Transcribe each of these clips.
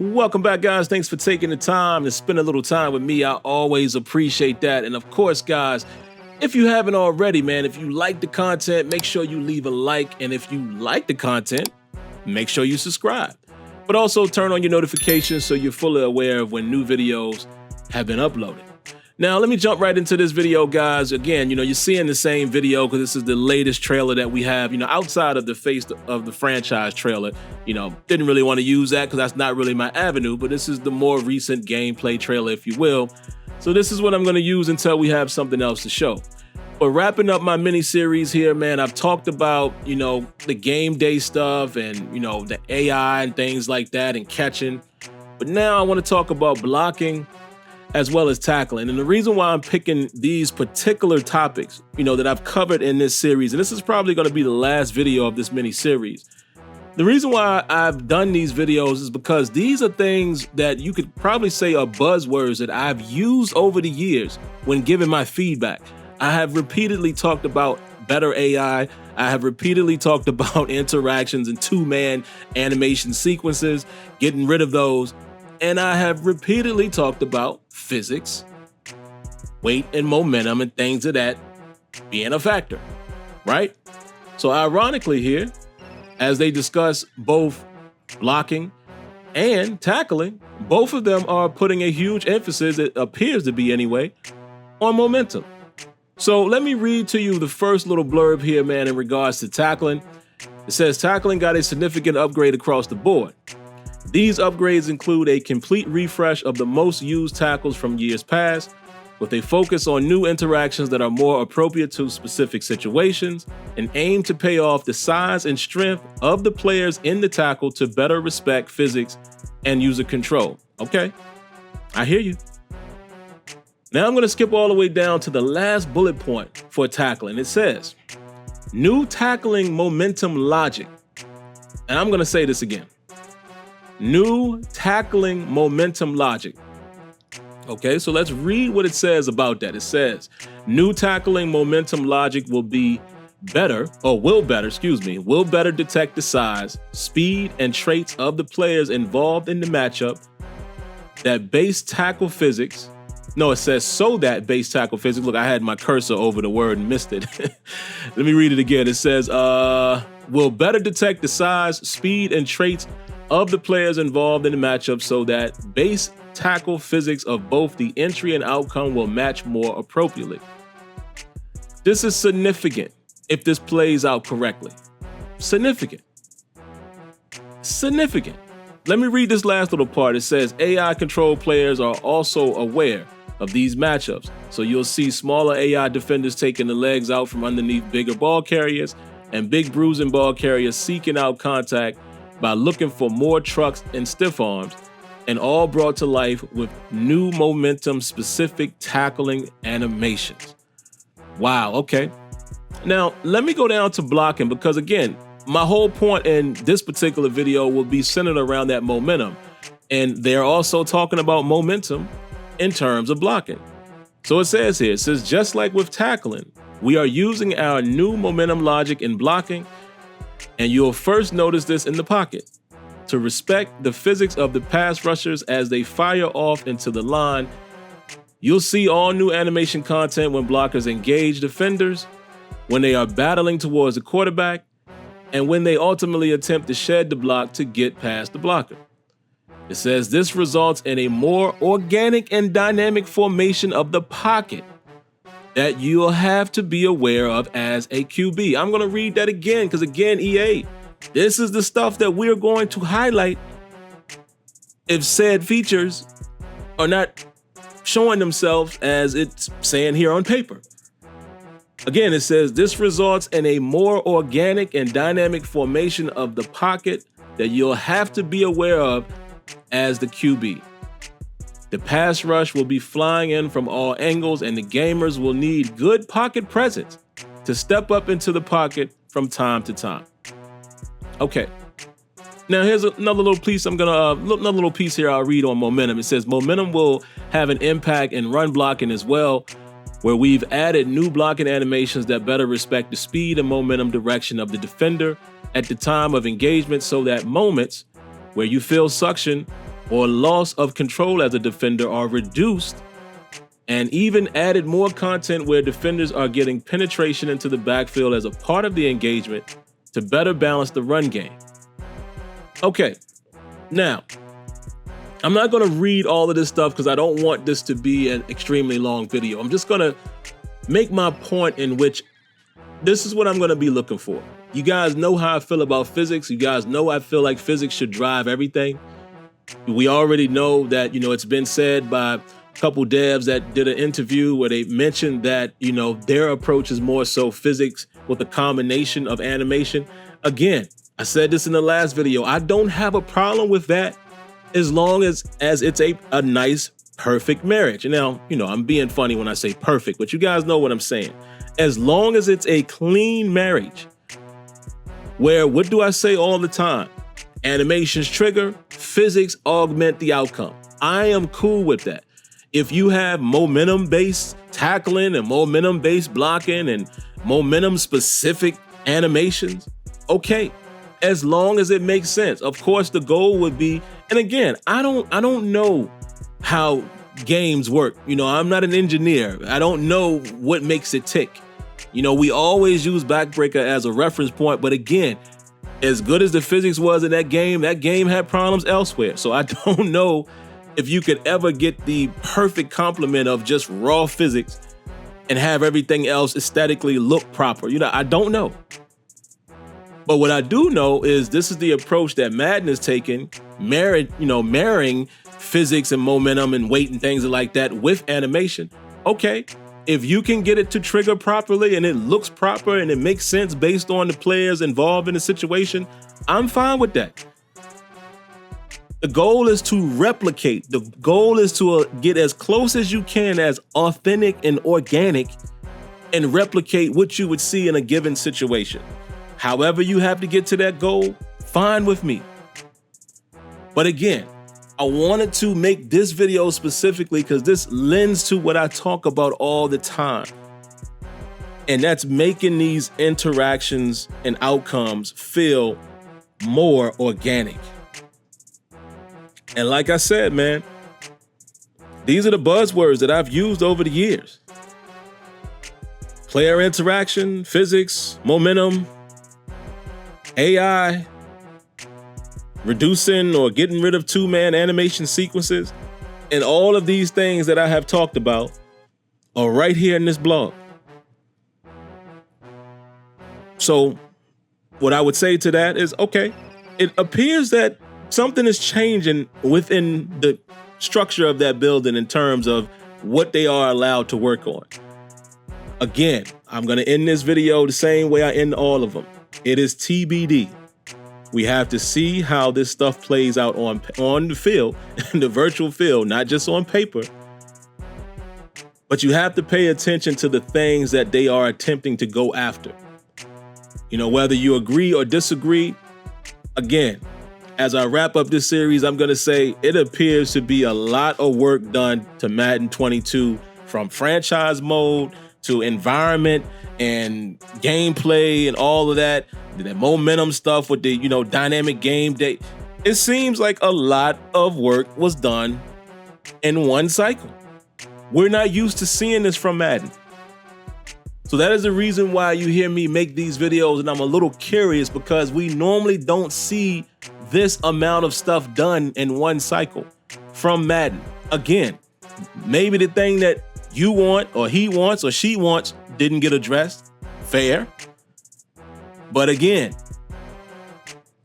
Welcome back, guys. Thanks for taking the time to spend a little time with me. I always appreciate that. And of course, guys, if you haven't already, man, if you like the content, make sure you leave a like. And if you like the content, make sure you subscribe. But also turn on your notifications so you're fully aware of when new videos have been uploaded. Now, let me jump right into this video, guys. Again, you're seeing the same video because this is the latest trailer that we have, outside of the face of the franchise trailer. Didn't really want to use that because that's not really my avenue, but this is the more recent gameplay trailer, if you will. So this is what I'm going to use until we have something else to show. But wrapping up my mini series here, man, I've talked about, the game day stuff and, the AI and things like that and catching. But now I want to talk about blocking as well as tackling. And the reason why I'm picking these particular topics, that I've covered in this series, and this is probably going to be the last video of this mini series. The reason why I've done these videos is because these are things that you could probably say are buzzwords that I've used over the years when giving my feedback. I have repeatedly talked about better AI. I have repeatedly talked about interactions and two-man animation sequences, getting rid of those. And I have repeatedly talked about physics, weight and momentum and things of that being a factor, right? So ironically here, as they discuss both blocking and tackling, both of them are putting a huge emphasis, it appears to be anyway, on momentum. So let me read to you the first little blurb here, man, in regards to tackling. It says, tackling got a significant upgrade across the board. These upgrades include a complete refresh of the most used tackles from years past, with a focus on new interactions that are more appropriate to specific situations, and aim to pay off the size and strength of the players in the tackle to better respect physics and user control. Okay, I hear you. Now I'm going to skip all the way down to the last bullet point for tackling. It says, new tackling momentum logic. And I'm going to say this again. New tackling momentum logic. Okay, so let's read what it says about that. It says, new tackling momentum logic will better detect the size, speed, and traits of the players involved in the matchup that base tackle physics. No, it says so that base tackle physics. Look, I had my cursor over the word and missed it. Let me read it again. It says, will better detect the size, speed, and traits of the players involved in the matchup so that base tackle physics of both the entry and outcome will match more appropriately. This is significant if this plays out correctly. Significant. Significant. Let me read this last little part. It says AI control players are also aware of these matchups. So you'll see smaller AI defenders taking the legs out from underneath bigger ball carriers and big bruising ball carriers seeking out contact by looking for more trucks and stiff arms, and all brought to life with new momentum-specific tackling animations. Wow, okay. Now, let me go down to blocking because, again, my whole point in this particular video will be centered around that momentum. And they're also talking about momentum in terms of blocking. So it says here, just like with tackling, we are using our new momentum logic in blocking. And you'll first notice this in the pocket. To respect the physics of the pass rushers as they fire off into the line, you'll see all new animation content when blockers engage defenders, when they are battling towards the quarterback, and when they ultimately attempt to shed the block to get past the blocker. It says this results in a more organic and dynamic formation of the pocket that you'll have to be aware of as a QB. I'm going to read that again because, again, EA, this is the stuff that we're going to highlight if said features are not showing themselves as it's saying here on paper. Again, it says this results in a more organic and dynamic formation of the pocket that you'll have to be aware of as the QB. The pass rush will be flying in from all angles, and the gamers will need good pocket presence to step up into the pocket from time to time. Okay. Now here's another little piece. Another little piece here I'll read on momentum. It says momentum will have an impact in run blocking as well, where we've added new blocking animations that better respect the speed and momentum direction of the defender at the time of engagement, so that moments where you feel suction or loss of control as a defender are reduced, and even added more content where defenders are getting penetration into the backfield as a part of the engagement to better balance the run game. Okay, now, I'm not going to read all of this stuff because I don't want this to be an extremely long video. I'm just going to make my point in which this is what I'm going to be looking for. You guys know how I feel about physics. You guys know I feel like physics should drive everything. We already know that, it's been said by couple devs that did an interview where they mentioned that, their approach is more so physics with a combination of animation. Again, I said this in the last video. I don't have a problem with that as long as it's a nice, perfect marriage. And now, I'm being funny when I say perfect, but you guys know what I'm saying. As long as it's a clean marriage where, what do I say all the time? Animations trigger, physics augment the outcome. I am cool with that. If you have momentum-based tackling and momentum-based blocking and momentum-specific animations, okay, as long as it makes sense. Of course, the goal would be, and again, I don't know how games work. I'm not an engineer. I don't know what makes it tick. We always use Backbreaker as a reference point, but again, as good as the physics was in that game had problems elsewhere. So I don't know if you could ever get the perfect complement of just raw physics and have everything else aesthetically look proper. I don't know. But what I do know is this is the approach that Madden is taking, marrying physics and momentum and weight and things like that with animation. Okay, if you can get it to trigger properly and it looks proper and it makes sense based on the players involved in the situation, I'm fine with that. The goal is to replicate. The goal is to get as close as you can, as authentic and organic, and replicate what you would see in a given situation. However you have to get to that goal, fine with me. But again, I wanted to make this video specifically because this lends to what I talk about all the time. And that's making these interactions and outcomes feel more organic. And like I said, man, these are the buzzwords that I've used over the years. Player interaction, physics, momentum, AI, reducing or getting rid of two-man animation sequences, and all of these things that I have talked about are right here in this blog. So what I would say to that is, okay, it appears that something is changing within the structure of that building in terms of what they are allowed to work on. Again, I'm going to end this video the same way I end all of them. It is TBD. We have to see how this stuff plays out on the field, the virtual field, not just on paper. But you have to pay attention to the things that they are attempting to go after. Whether you agree or disagree, again, as I wrap up this series, I'm going to say it appears to be a lot of work done to Madden 22, from franchise mode to environment and gameplay and all of that momentum stuff with the, dynamic game day. It seems like a lot of work was done in one cycle. We're not used to seeing this from Madden. So that is the reason why you hear me make these videos, and I'm a little curious because we normally don't see this amount of stuff done in one cycle from Madden. Again, maybe the thing that you want or he wants or she wants didn't get addressed. Fair. But again,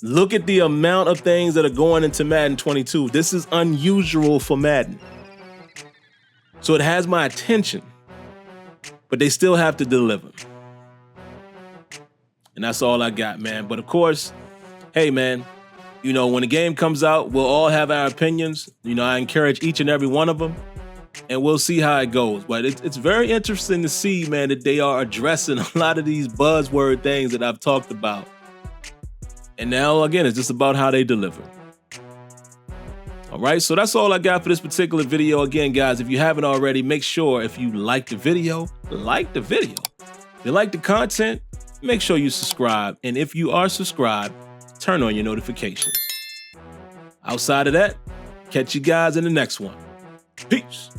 look at the amount of things that are going into Madden 22. This is unusual for Madden. So it has my attention, but they still have to deliver. And that's all I got, man. But of course, hey, man, when the game comes out, we'll all have our opinions. I encourage each and every one of them, and we'll see how it goes. But it's very interesting to see, man, that they are addressing a lot of these buzzword things that I've talked about. And now, again, it's just about how they deliver. All right, so that's all I got for this particular video. Again, guys, if you haven't already, make sure if you like the video, like the video. If you like the content, make sure you subscribe. And if you are subscribed, turn on your notifications. Outside of that, Catch you guys in the next one. Peace.